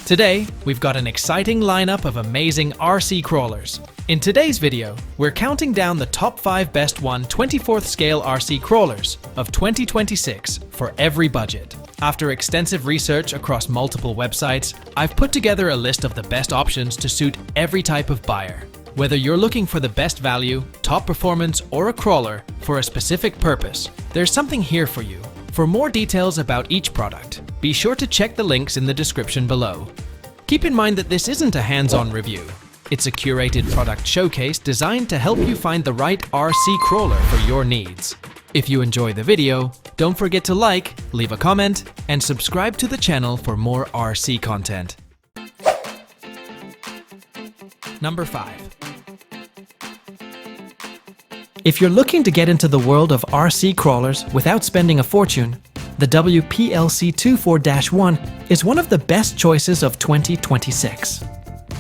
Today, we've got an exciting lineup of amazing RC crawlers. In today's video, we're counting down the top 5 best 1/24th scale RC crawlers of 2026 for every budget. After extensive research across multiple websites, I've put together a list of the best options to suit every type of buyer. Whether you're looking for the best value, top performance, or a crawler for a specific purpose, there's something here for you. For more details about each product, be sure to check the links in the description below. Keep in mind that this isn't a hands-on review. It's a curated product showcase designed to help you find the right RC crawler for your needs. If you enjoy the video, don't forget to like, leave a comment, and subscribe to the channel for more RC content. Number 5. If you're looking to get into the world of RC crawlers without spending a fortune, the WPLC24-1 is one of the best choices of 2026.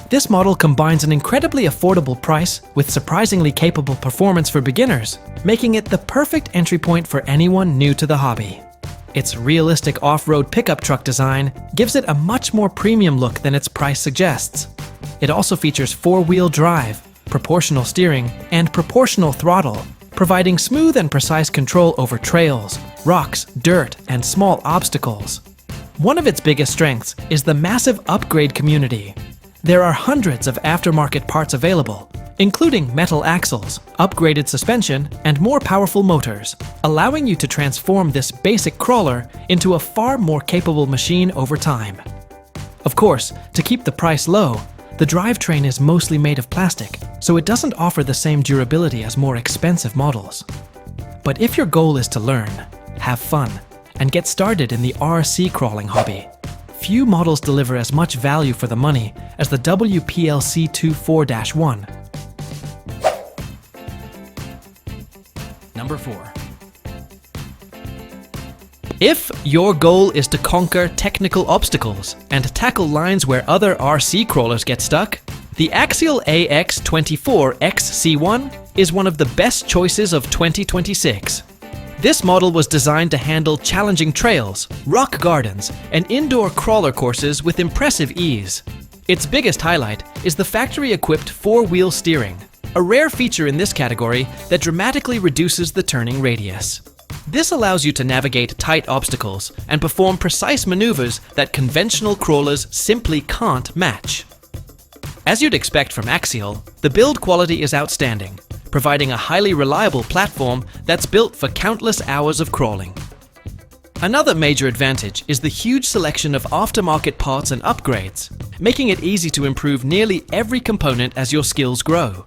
This model combines an incredibly affordable price with surprisingly capable performance for beginners, making it the perfect entry point for anyone new to the hobby. Its realistic off-road pickup truck design gives it a much more premium look than its price suggests. It also features 4-wheel drive, proportional steering, and proportional throttle, providing smooth and precise control over trails, rocks, dirt, and small obstacles. One of its biggest strengths is the massive upgrade community. There are hundreds of aftermarket parts available, including metal axles, upgraded suspension, and more powerful motors, allowing you to transform this basic crawler into a far more capable machine over time. Of course, to keep the price low, the drivetrain is mostly made of plastic, so it doesn't offer the same durability as more expensive models. But if your goal is to learn, have fun, and get started in the RC crawling hobby, few models deliver as much value for the money as the WPLC24-1. Number 4. If your goal is to conquer technical obstacles and tackle lines where other RC crawlers get stuck, the Axial AX24XC1 is one of the best choices of 2026. This model was designed to handle challenging trails, rock gardens, and indoor crawler courses with impressive ease. Its biggest highlight is the factory-equipped 4-wheel steering, a rare feature in this category that dramatically reduces the turning radius. This allows you to navigate tight obstacles and perform precise maneuvers that conventional crawlers simply can't match. As you'd expect from Axial, the build quality is outstanding, providing a highly reliable platform that's built for countless hours of crawling. Another major advantage is the huge selection of aftermarket parts and upgrades, making it easy to improve nearly every component as your skills grow.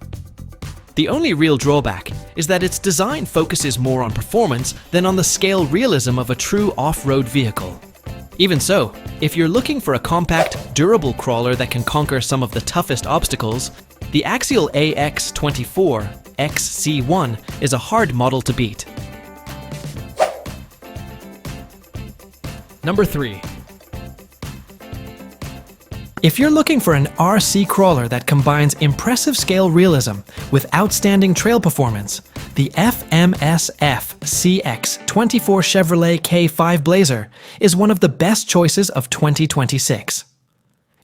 The only real drawback is that its design focuses more on performance than on the scale realism of a true off-road vehicle. Even so, if you're looking for a compact, durable crawler that can conquer some of the toughest obstacles, the Axial AX24XC1 is a hard model to beat. Number 3. If you're looking for an RC crawler that combines impressive scale realism with outstanding trail performance, the FMSF CX24 Chevrolet K5 Blazer is one of the best choices of 2026.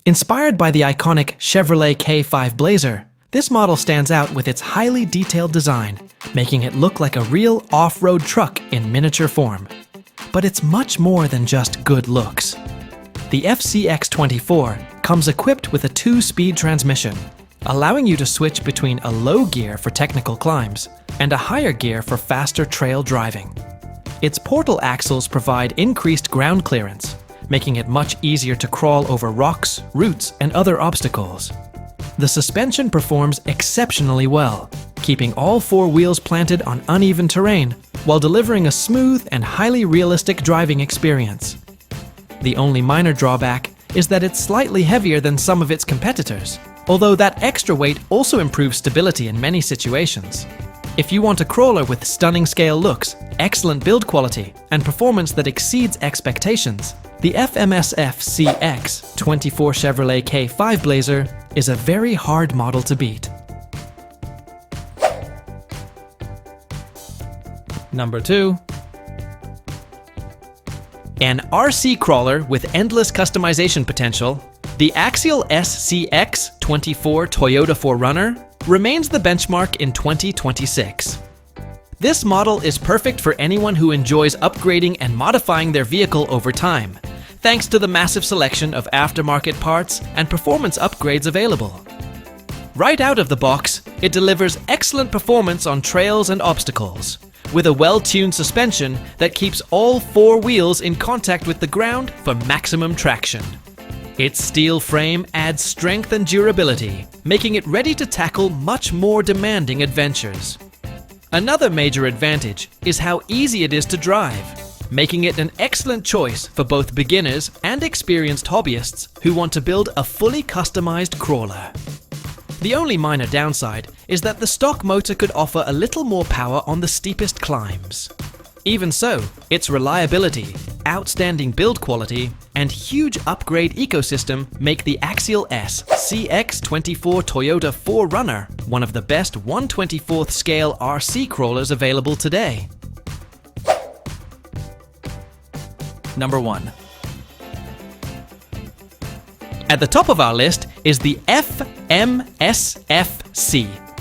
Inspired by the iconic Chevrolet K5 Blazer, this model stands out with its highly detailed design, making it look like a real off-road truck in miniature form. But it's much more than just good looks. The FCX24 comes equipped with a 2-speed transmission, allowing you to switch between a low gear for technical climbs and a higher gear for faster trail driving. Its portal axles provide increased ground clearance, making it much easier to crawl over rocks, roots, and other obstacles. The suspension performs exceptionally well, keeping all 4 wheels planted on uneven terrain while delivering a smooth and highly realistic driving experience. The only minor drawback is that it's slightly heavier than some of its competitors, although that extra weight also improves stability in many situations. If you want a crawler with stunning scale looks, excellent build quality, and performance that exceeds expectations, the FMSF CX24 Chevrolet K5 Blazer is a very hard model to beat. Number 2. An RC crawler with endless customization potential, The Axial SCX24 Toyota 4Runner remains the benchmark in 2026. This model is perfect for anyone who enjoys upgrading and modifying their vehicle over time, thanks to the massive selection of aftermarket parts and performance upgrades available. Right out of the box, it delivers excellent performance on trails and obstacles, with a well-tuned suspension that keeps all 4 wheels in contact with the ground for maximum traction. Its steel frame adds strength and durability, making it ready to tackle much more demanding adventures. Another major advantage is how easy it is to drive, making it an excellent choice for both beginners and experienced hobbyists who want to build a fully customized crawler. The only minor downside is that the stock motor could offer a little more power on the steepest climbs. Even so, its reliability, outstanding build quality, and huge upgrade ecosystem make the Axial SCX24 Toyota 4Runner one of the best 1/24th scale RC crawlers available today. Number 1. At the top of our list is the FMSFC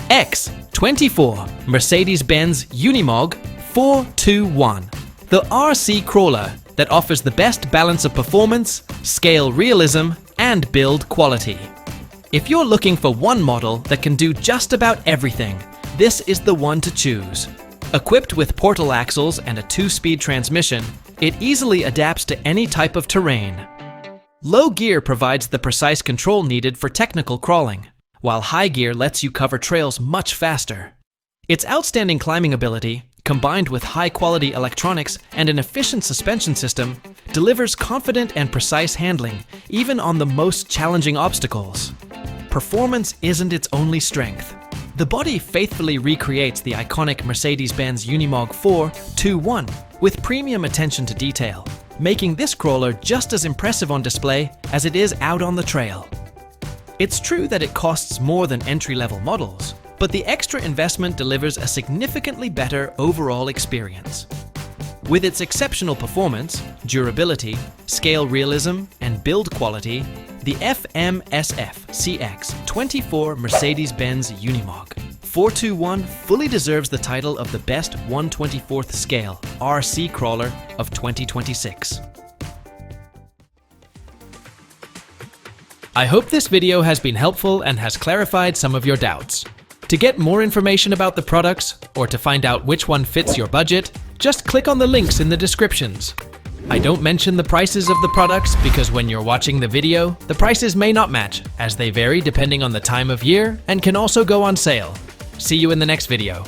X24 Mercedes-Benz Unimog 421, the RC crawler that offers the best balance of performance, scale realism, and build quality. If you're looking for one model that can do just about everything, this is the one to choose. Equipped with portal axles and a 2-speed transmission, it easily adapts to any type of terrain. Low gear provides the precise control needed for technical crawling, while high gear lets you cover trails much faster. Its outstanding climbing ability, combined with high-quality electronics and an efficient suspension system, delivers confident and precise handling, even on the most challenging obstacles. Performance isn't its only strength. The body faithfully recreates the iconic Mercedes-Benz Unimog 421 with premium attention to detail, making this crawler just as impressive on display as it is out on the trail. It's true that it costs more than entry-level models, but the extra investment delivers a significantly better overall experience. With its exceptional performance, durability, scale realism, and build quality, the FMSF CX24 Mercedes-Benz Unimog 421 fully deserves the title of the best 1/24th scale RC crawler of 2026. I hope this video has been helpful and has clarified some of your doubts. To get more information about the products, or to find out which one fits your budget, just click on the links in the descriptions. I don't mention the prices of the products because when you're watching the video, the prices may not match, as they vary depending on the time of year and can also go on sale. See you in the next video.